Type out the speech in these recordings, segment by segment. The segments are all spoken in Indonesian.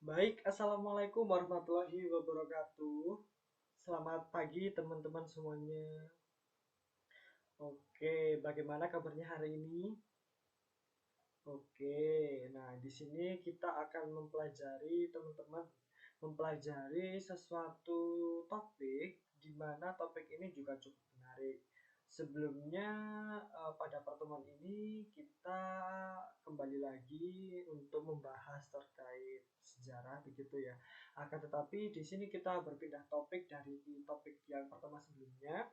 Baik, Assalamualaikum warahmatullahi wabarakatuh. Selamat pagi teman-teman semuanya. Oke, bagaimana kabarnya hari ini? Oke, nah di sini kita akan mempelajari sesuatu topik di mana topik ini juga cukup menarik. Sebelumnya pada pertemuan ini kita kembali lagi untuk membahas terkait sejarah begitu ya. Akan tetapi di sini kita berpindah topik dari topik yang pertama sebelumnya.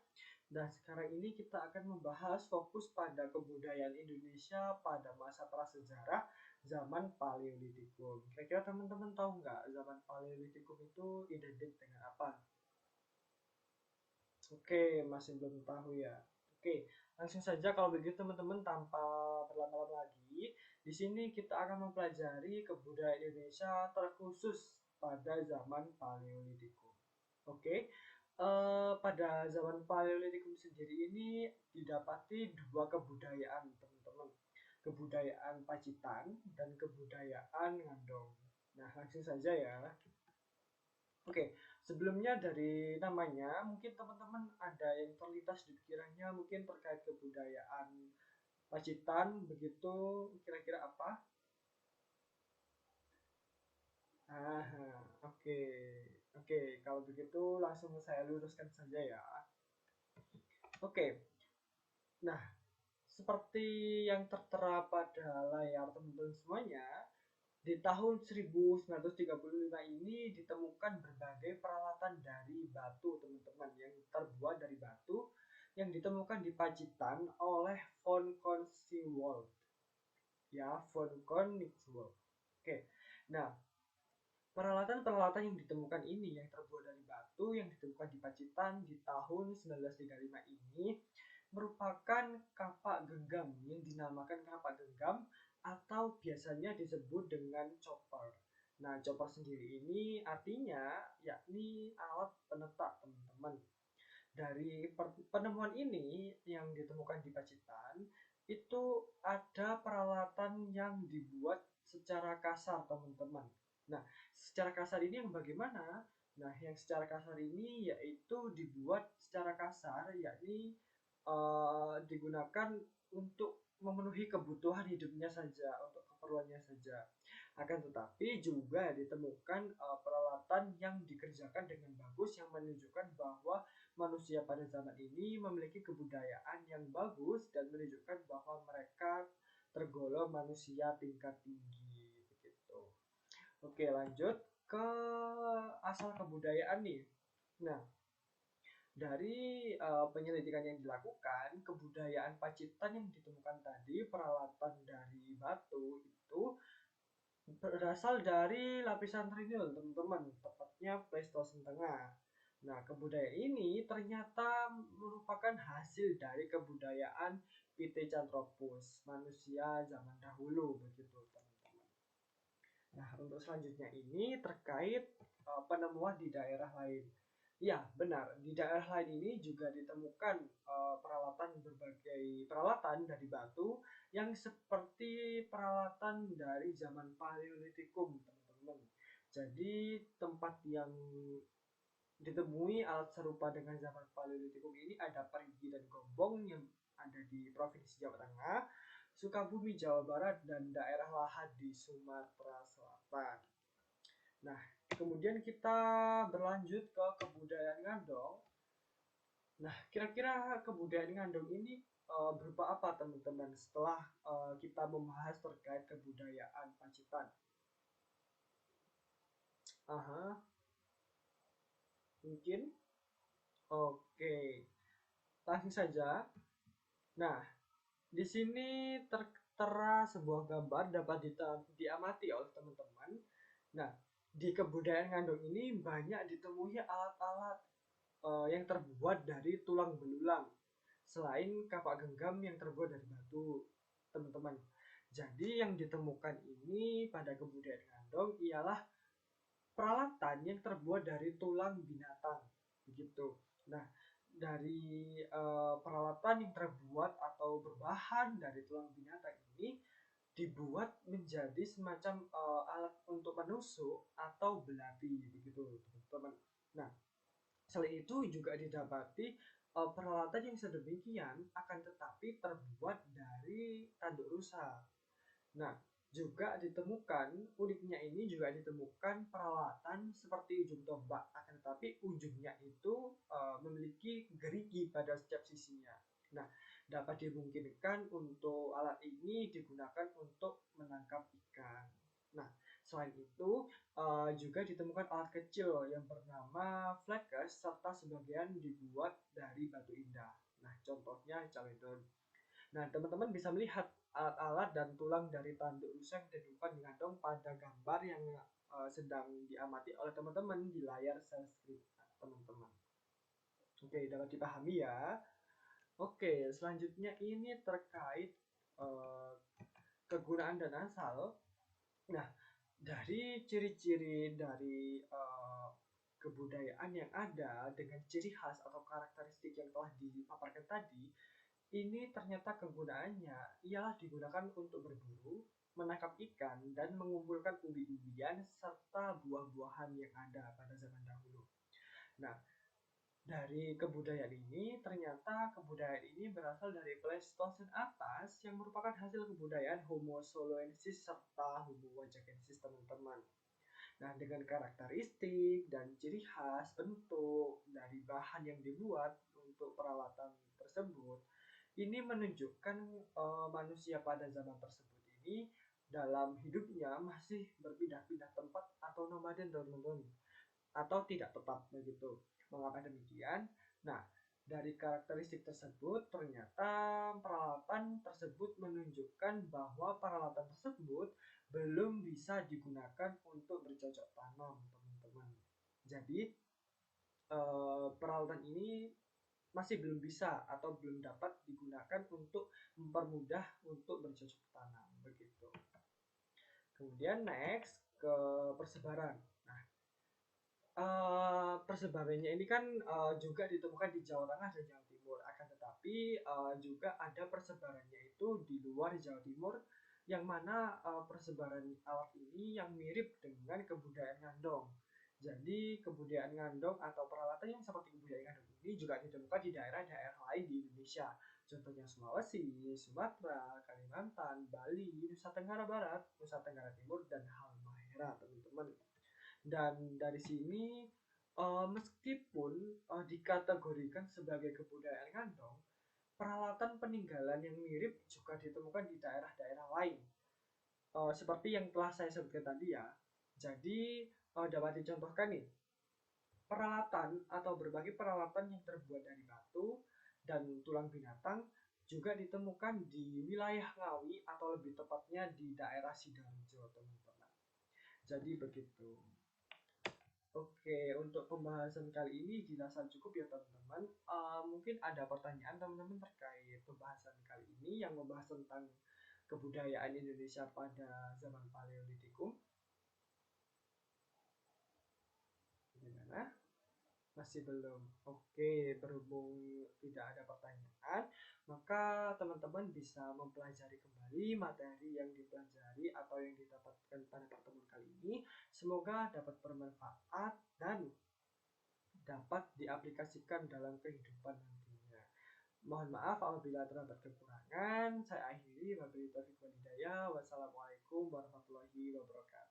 Dan sekarang ini kita akan membahas fokus pada kebudayaan Indonesia pada masa prasejarah zaman Paleolitikum. Kira-kira teman-teman tahu nggak zaman Paleolitikum itu identik dengan apa? Oke, masih belum tahu ya. Oke, langsung saja kalau begitu teman-teman tanpa berlama-lama lagi, di sini kita akan mempelajari kebudayaan Indonesia terkhusus pada zaman Paleolitikum. Oke, pada zaman Paleolitikum sendiri ini didapati dua kebudayaan teman-teman, kebudayaan Pacitan dan kebudayaan Ngandong. Nah, langsung saja ya. Oke, sebelumnya dari namanya, mungkin teman-teman ada yang terlintas di pikirannya mungkin terkait kebudayaan Pacitan, begitu kira-kira apa? Ah, oke. Oke, kalau begitu langsung saya luruskan saja ya. Oke, nah seperti yang tertera pada layar teman-teman semuanya, di tahun 1935 ini ditemukan berbagai peralatan dari batu teman-teman yang terbuat dari batu yang ditemukan di Pacitan oleh von Koenigswald. Ya, von Koenigswald. Oke. Nah, peralatan-peralatan yang ditemukan ini yang terbuat dari batu yang ditemukan di Pacitan di tahun 1935 ini merupakan kapak genggam yang dinamakan kapak genggam atau biasanya disebut dengan chopper. Nah, chopper sendiri ini artinya yakni alat penetak teman-teman. Dari penemuan ini yang ditemukan di Pacitan itu ada peralatan yang dibuat secara kasar teman-teman. Nah, secara kasar ini yang bagaimana? Nah, yang secara kasar ini yaitu dibuat secara kasar, yakni digunakan untuk memenuhi kebutuhan hidupnya saja, untuk keperluannya saja. Akan tetapi juga ditemukan peralatan yang dikerjakan dengan bagus yang menunjukkan bahwa manusia pada zaman ini memiliki kebudayaan yang bagus dan menunjukkan bahwa mereka tergolong manusia tingkat tinggi begitu. Oke, lanjut ke asal kebudayaan nih. Nah, dari penyelidikan yang dilakukan, kebudayaan Pacitan yang ditemukan tadi, peralatan dari batu itu berasal dari lapisan trinil, teman-teman, tepatnya Pleistosen Tengah. Nah, kebudayaan ini ternyata merupakan hasil dari kebudayaan Pithecanthropus, manusia zaman dahulu, begitu, teman-teman. Nah, untuk selanjutnya ini terkait penemuan di daerah lain. Ya, benar. Di daerah lain ini juga ditemukan berbagai peralatan dari batu yang seperti peralatan dari zaman Paleolitikum, teman-teman. Jadi, tempat yang ditemui alat serupa dengan zaman Paleolitikum ini ada Parigi dan Gombong yang ada di Provinsi Jawa Tengah, Sukabumi, Jawa Barat, dan daerah Lahad di Sumatera Selatan. Nah, kemudian kita berlanjut ke kebudayaan Ngandong. Nah, kira-kira kebudayaan Ngandong ini berupa apa teman-teman setelah kita membahas terkait kebudayaan Pacitan? Aha, mungkin. Oke, langsung saja. Nah, di sini tertera sebuah gambar dapat diamati oleh teman-teman. Nah, di kebudayaan Ngandong ini banyak ditemui alat-alat yang terbuat dari tulang belulang, selain kapak genggam yang terbuat dari batu, teman-teman. Jadi yang ditemukan ini pada kebudayaan Ngandong ialah peralatan yang terbuat dari tulang binatang, begitu. Nah, dari peralatan yang terbuat atau berbahan dari tulang binatang ini dibuat menjadi semacam alat untuk menusuk atau belati begitu teman-teman. Nah, selain itu juga didapati peralatan yang sedemikian akan tetapi terbuat dari tanduk rusa. Nah, juga ditemukan, uniknya ini juga ditemukan peralatan seperti ujung tombak, akan tetapi ujungnya itu memiliki gerigi pada setiap sisinya. Nah, dapat dimungkinkan untuk alat ini digunakan untuk menangkap ikan. Nah, selain itu juga ditemukan alat kecil yang bernama fleques serta sebagian dibuat dari batu indah. Nah, contohnya caledon. Nah, teman-teman bisa melihat alat-alat dan tulang dari tanduk rusa yang ditemukan di kantong pada gambar yang sedang diamati oleh teman-teman di layar Sanskrit, teman-teman. Oke, dapat dipahami ya. Oke, selanjutnya ini terkait uh, kegunaan dan asal. Nah, dari ciri-ciri dari kebudayaan yang ada dengan ciri khas atau karakteristik yang telah dipaparkan tadi, ini ternyata kegunaannya ialah digunakan untuk berburu, menangkap ikan, dan mengumpulkan umbi-umbian serta buah-buahan yang ada pada zaman dahulu. Nah, dari kebudayaan ini, ternyata kebudayaan ini berasal dari Pleistosen atas yang merupakan hasil kebudayaan Homo soloensis serta Homo wajakensis, teman-teman. Nah, dengan karakteristik dan ciri khas bentuk dari bahan yang dibuat untuk peralatan tersebut, ini menunjukkan manusia pada zaman tersebut ini dalam hidupnya masih berpindah-pindah tempat atau nomaden, teman-teman, atau tidak tetap begitu. Mengapa demikian? Nah, dari karakteristik tersebut ternyata peralatan tersebut menunjukkan bahwa peralatan tersebut belum bisa digunakan untuk bercocok tanam, teman-teman. Jadi peralatan ini masih belum bisa atau belum dapat digunakan untuk mempermudah untuk bercocok tanam begitu. Kemudian next ke persebaran. Nah, persebarannya ini kan juga ditemukan di Jawa Tengah dan Jawa Timur. Akan tetapi juga ada persebarannya itu di luar Jawa Timur, yang mana persebaran alat ini yang mirip dengan kebudayaan Ngandong. Jadi kebudayaan Ngandong atau peralatan yang seperti kebudayaan Ngandong ini juga ditemukan di daerah-daerah lain di Indonesia. Contohnya Sulawesi, Sumatera, Kalimantan, Bali, Nusa Tenggara Barat, Nusa Tenggara Timur, dan Halmahera, teman-teman. Dan dari sini meskipun dikategorikan sebagai kebudayaan Ngandong, peralatan peninggalan yang mirip juga ditemukan di daerah-daerah lain. Seperti yang telah saya sebutkan tadi ya. Jadi dapat dicontohkan nih, peralatan atau berbagai peralatan yang terbuat dari batu dan tulang binatang juga ditemukan di wilayah Ngawi atau lebih tepatnya di daerah Sidoarjo, teman-teman. Jadi begitu. Oke, untuk pembahasan kali ini dirasa cukup ya teman-teman. Mungkin ada pertanyaan teman-teman terkait pembahasan kali ini yang membahas tentang kebudayaan Indonesia pada zaman Paleolitikum. Gimana? Masih belum. Oke, berhubung tidak ada pertanyaan, maka teman-teman bisa mempelajari kembali materi yang dipelajari atau yang didapatkan pada pertemuan kali ini. Semoga dapat bermanfaat dan dapat diaplikasikan dalam kehidupan nantinya. Mohon maaf apabila terdapat kekurangan. Saya akhiri. Wabillahi taufiq wal hidayah. Wassalamualaikum warahmatullahi wabarakatuh.